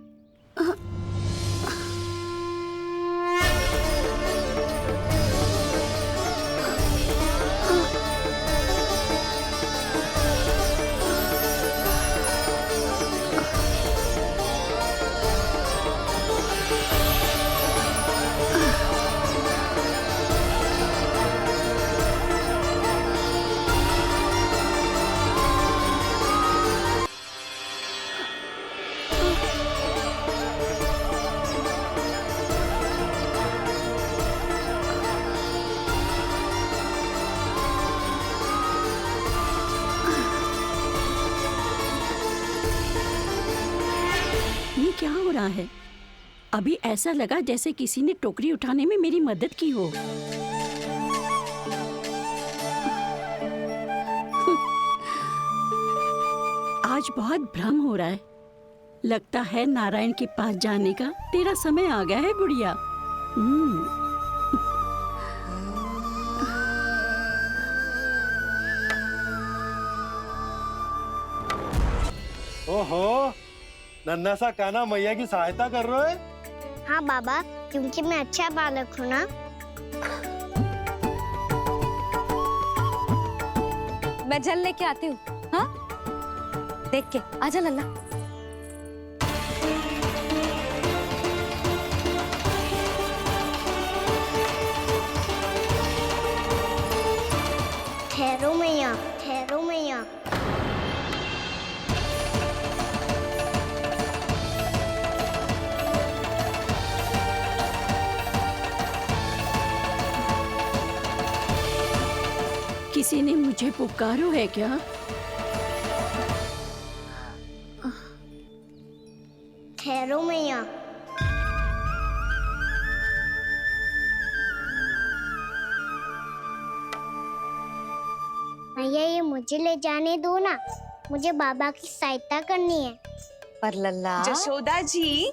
क्या हो रहा है? अभी ऐसा लगा जैसे किसी ने टोकरी उठाने में मेरी मदद की हो। आज बहुत भ्रम हो रहा है। लगता है नारायण के पास जाने का तेरा समय आ गया है बुढ़िया। ओहो, नन्हा सा कान्हा मैया की सहायता कर रहे हो? हाँ बाबा, क्योंकि मैं अच्छा बालक हूँ ना। मैं जल लेके आती हूँ। हाँ, देख के आजा लल्ला। ठहरो मैया, ठहरो मैया। किसी ने मुझे पुकारो है क्या? ठहरो मैया। मैया, ये मुझे ले जाने दो ना, मुझे बाबा की सहायता करनी है। पर लल्ला। जशोदा जी,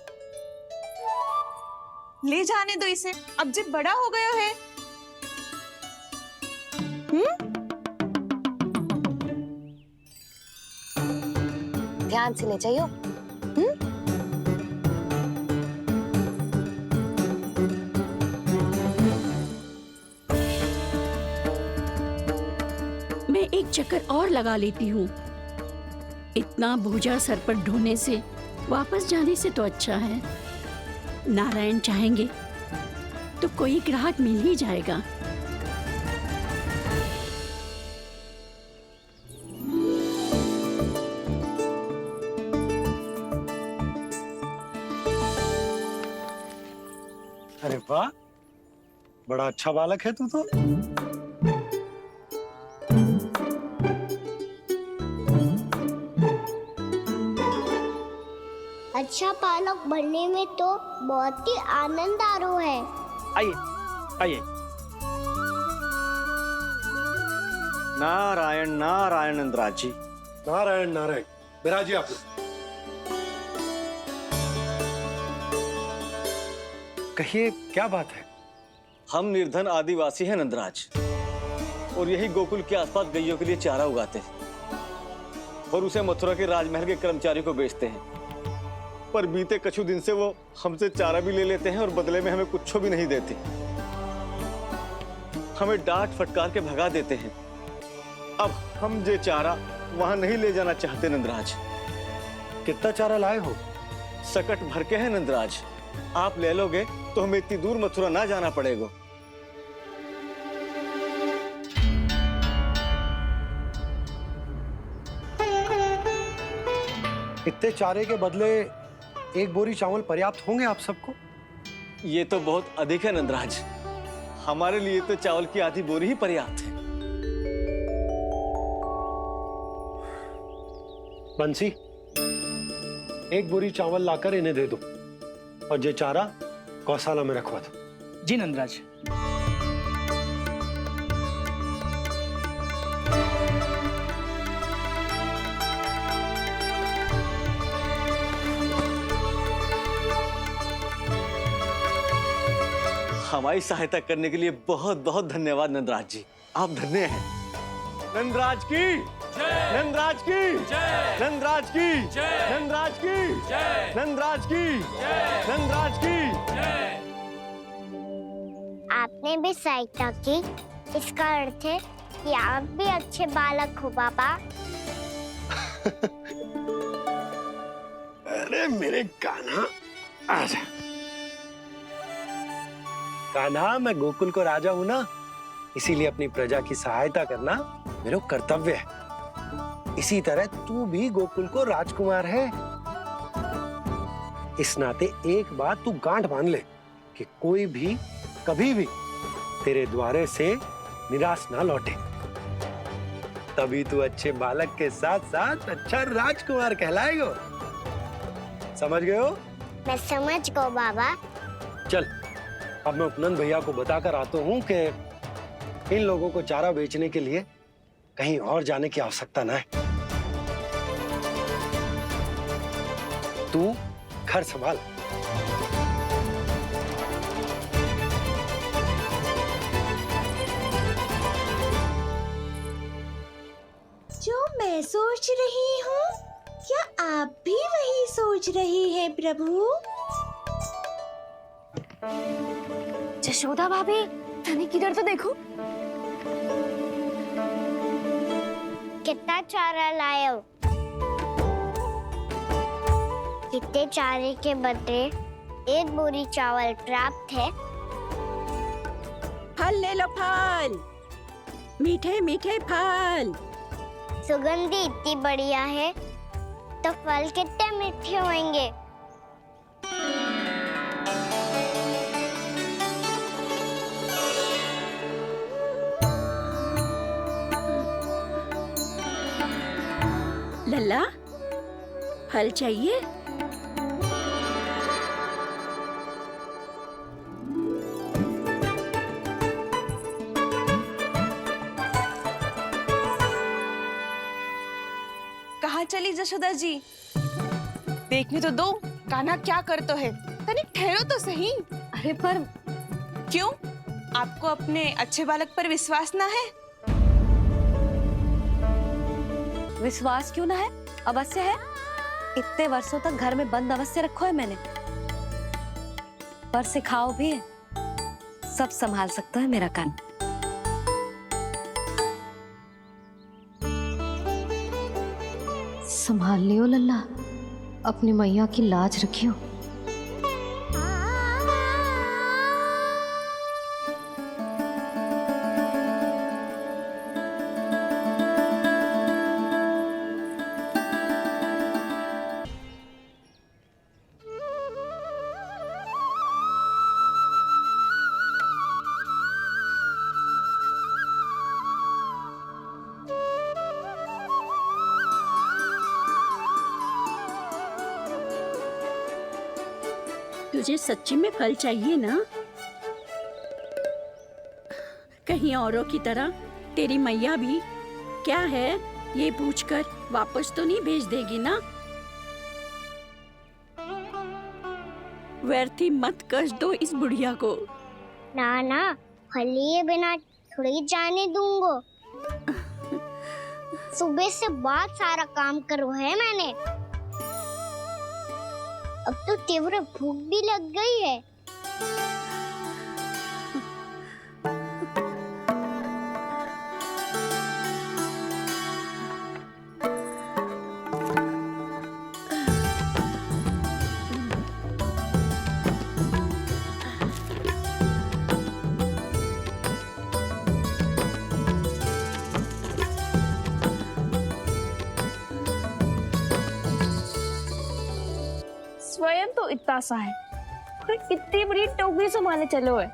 ले जाने दो इसे, अब जब बड़ा हो गया है। ध्यान से ले जाइयो। मैं एक चक्कर और लगा लेती हूँ। इतना बोझा सर पर ढोने से वापस जाने से तो अच्छा है। नारायण चाहेंगे तो कोई ग्राहक मिल ही जाएगा। अरे वाह, बड़ा अच्छा बालक है तू तो। अच्छा बालक बनने में तो बहुत ही आनंद आ रहा है। आइए, आइए। नारायण नारायण नंदराज जी। नारायण नारायण। विराजिए आप लोग। कहिए, क्या बात है? हम निर्धन आदिवासी हैं नंदराज, और यही गोकुल के आसपास गैयों के लिए चारा उगाते हैं और उसे मथुरा के राजमहल के कर्मचारी को बेचते हैं। पर बीते कुछ दिन से वो हमसे चारा भी ले लेते हैं और बदले में हमें कुछ भी नहीं देते। हमें डांट फटकार के भगा देते हैं। अब हम ये चारा वहां नहीं ले जाना चाहते नंदराज। कितना चारा लाए हो? सकट भर के है नंदराज। आप ले लोगे तो हमें इतनी दूर मथुरा ना जाना पड़ेगा। इतने चारे के बदले एक बोरी चावल पर्याप्त होंगे आप सबको? ये तो बहुत अधिक है नंदराज। हमारे लिए तो चावल की आधी बोरी ही पर्याप्त है। बंसी, एक बोरी चावल लाकर इन्हें दे दो और ये चारा गौशाला में रखवा दो। जी नंदराज। हमारी सहायता करने के लिए बहुत बहुत धन्यवाद नंदराज जी। आप धन्य हैं। नंदराज की नंदराज की नंदराज की नंदराज की नंदराज की नंदराज की। आपने भी सहायता की, इसका अर्थ है कि आप भी अच्छे बालक हो बाबा। अरे मेरे कान्हा, आजा। कान्हा, मैं गोकुल को राजा हूं ना, इसीलिए अपनी प्रजा की सहायता करना मेरा कर्तव्य है। इसी तरह तू भी गोकुल को राजकुमार है। इस नाते एक बात तू गांठ बांध ले कि कोई भी कभी भी तेरे द्वारे से निराश ना लौटे। तभी तू अच्छे बालक के साथ साथ अच्छा राजकुमार कहलाएगा। समझ गए हो? मैं समझ गो बाबा। चल अब मैं उपनंद भैया को बताकर आता हूँ कि इन लोगों को चारा बेचने के लिए कहीं और जाने की आवश्यकता ना है। तू घर संभाल। जो मैं सोच रही हूँ, क्या आप भी वही सोच रही हैं प्रभु? जशोदा भाभी, तनिक इधर तो देखो। कितना चारा लाए हो? कितने चारे के बदले 1 बोरी चावल प्राप्त है। फल ले लो, फल, मीठे मीठे फल। सुगंधी इतनी बढ़िया है तो फल कितने मीठे होंगे। लल्ला, फल चाहिए? कहाँ चली जशोदा जी? देखने तो दो कान्हा क्या करते है। तनिक ठहरो तो सही। अरे पर क्यों? आपको अपने अच्छे बालक पर विश्वास ना है? विश्वास क्यों ना है? अवश्य है। इतने वर्षों तक घर में बंद अवश्य रखो है मैंने, पर सिखाओ भी है। सब संभाल सकता है मेरा कान। संभाल लियो लल्ला, अपनी मैया की लाज रखियो। तुझे सच्ची में फल चाहिए ना? कहीं औरों की तरह तेरी मैया भी क्या है ये पूछकर वापस तो नहीं भेज देगी ना? व्यर्थ ही मत कष्ट दो इस बुढ़िया को। ना ना, फल लिए बिना थोड़ी जाने दूंगो। सुबह से बहुत सारा काम करो है मैंने। अब तो तीव्र भूख भी लग गई है। स्वयं तो इतना सा है, फिर इतनी बड़ी टोकरी संभालने चलो है।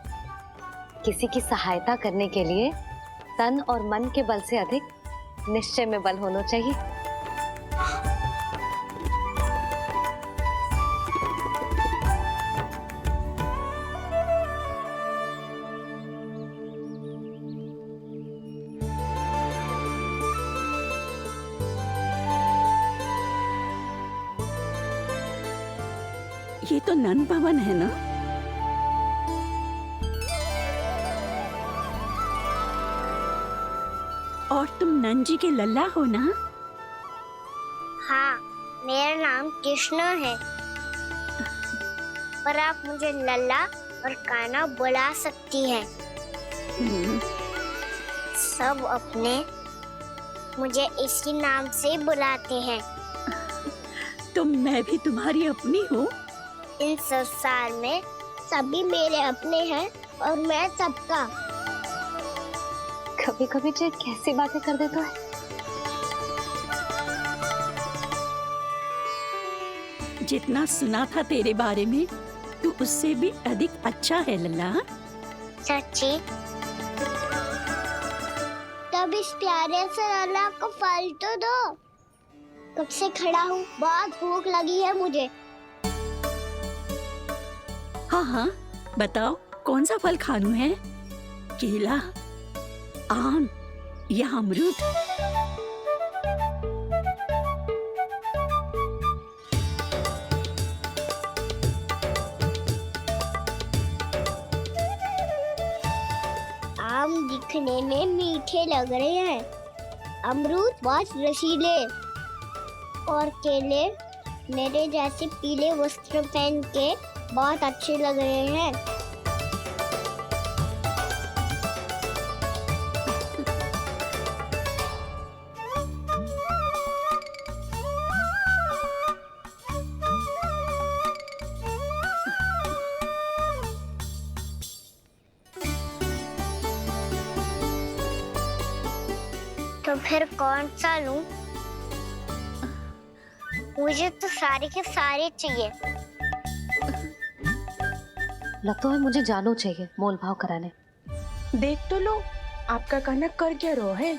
किसी की सहायता करने के लिए तन और मन के बल से अधिक निश्चय में बल होना चाहिए। ये तो नन भवन है ना? और तुम नन जी के लल्ला हो ना? हाँ, मेरा नाम कृष्ण है, पर आप मुझे लल्ला और कान्हा बुला सकती हैं। सब अपने मुझे इसी नाम से बुलाते हैं। तो मैं भी तुम्हारी अपनी हूँ। इन संसार में सभी मेरे अपने हैं और मैं सबका। कभी कभी जो कैसी बातें कर देता है। जितना सुना था तेरे बारे में, तू उससे भी अधिक अच्छा है लल्ला। सच्ची? तब इस प्यारे से लल्ला को फल तो दो। कब से खड़ा हूँ, बहुत भूख लगी है मुझे। हाँ हाँ, बताओ कौन सा फल खानू है? केला, आम या अमरूद? आम दिखने में मीठे लग रहे हैं, अमरूद बहुत रसीले और केले मेरे जैसे पीले वस्त्र पहन के बहुत अच्छे लग रहे हैं। तो फिर कौन सा लूं? मुझे तो सारे के सारे चाहिए। लगता है मुझे जानो चाहिए मोल भाव कराने। देख तो लो, आपका कहना कर क्या रहो है,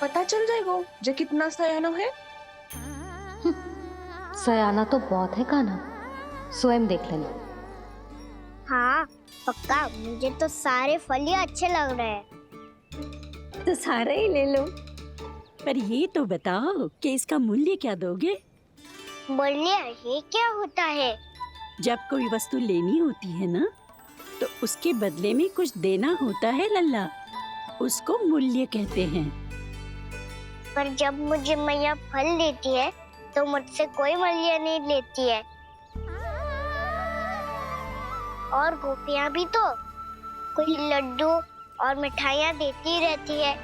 पता चल जाएगा जो कितना सयाना है। सयाना तो बहुत है कान्हा, स्वयं देख लेना। हाँ पक्का, मुझे तो सारे फल ही अच्छे लग रहे हैं। तो सारा ही ले लो, पर ये तो बताओ कि इसका मूल्य क्या दोगे? मूल्य ये क्या होता है? जब कोई वस्तु लेनी होती है ना, तो उसके बदले में कुछ देना होता है लल्ला, उसको मूल्य कहते हैं। पर जब मुझे मैया फल देती है तो मुझसे कोई मूल्य नहीं लेती है। और गोपियां भी तो कोई लड्डू और मिठाइयाँ देती रहती है,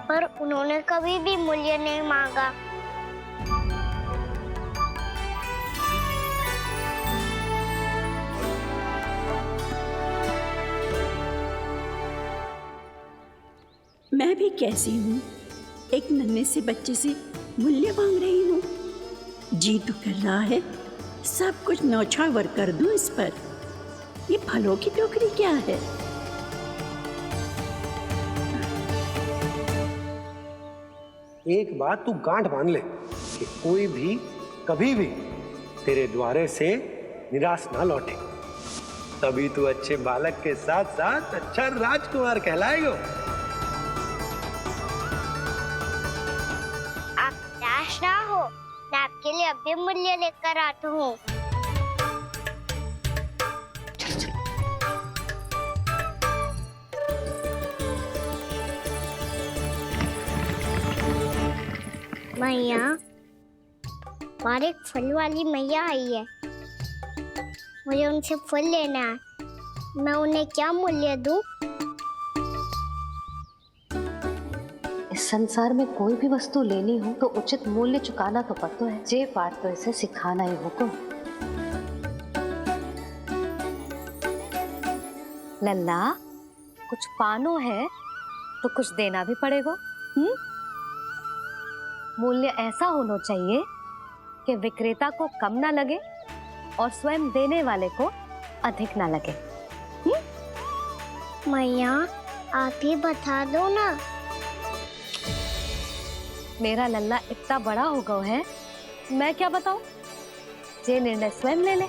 पर उन्होंने कभी भी मूल्य नहीं मांगा। मैं भी कैसी हूँ, एक नन्हे से बच्चे से मूल्य मांग रही हूँ। जी तो कर रहा है सब कुछ न्यौछावर कर दूं इस पर। ये फलों की टोकरी क्या है? एक बात तू गांठ बांध ले कि कोई भी कभी भी तेरे द्वारे से निराश ना लौटे, तभी तू अच्छे बालक के साथ साथ अच्छा राजकुमार कहलाएगा। आप निराश ना हो, मैं आपके लिए अभी मूल्य लेकर आता हूँ। मैया, हमारे एक फल वाली मैया आई है, मुझे उनसे फल लेना है। मैं उन्हें क्या मूल्य दूं? इस संसार में कोई भी वस्तु लेनी हो तो उचित मूल्य चुकाना तो पड़ता है। जे पाठ तो इसे सिखाना ही हुक्म। लल्ला, कुछ पानो है तो कुछ देना भी पड़ेगा। मूल्य ऐसा होना चाहिए कि विक्रेता को कम ना लगे और स्वयं देने वाले को अधिक ना लगे। मैया, आप ही बता दो ना। मेरा लल्ला इतना बड़ा हो गया है, मैं क्या बताऊं? जे निर्णय स्वयं ले ले।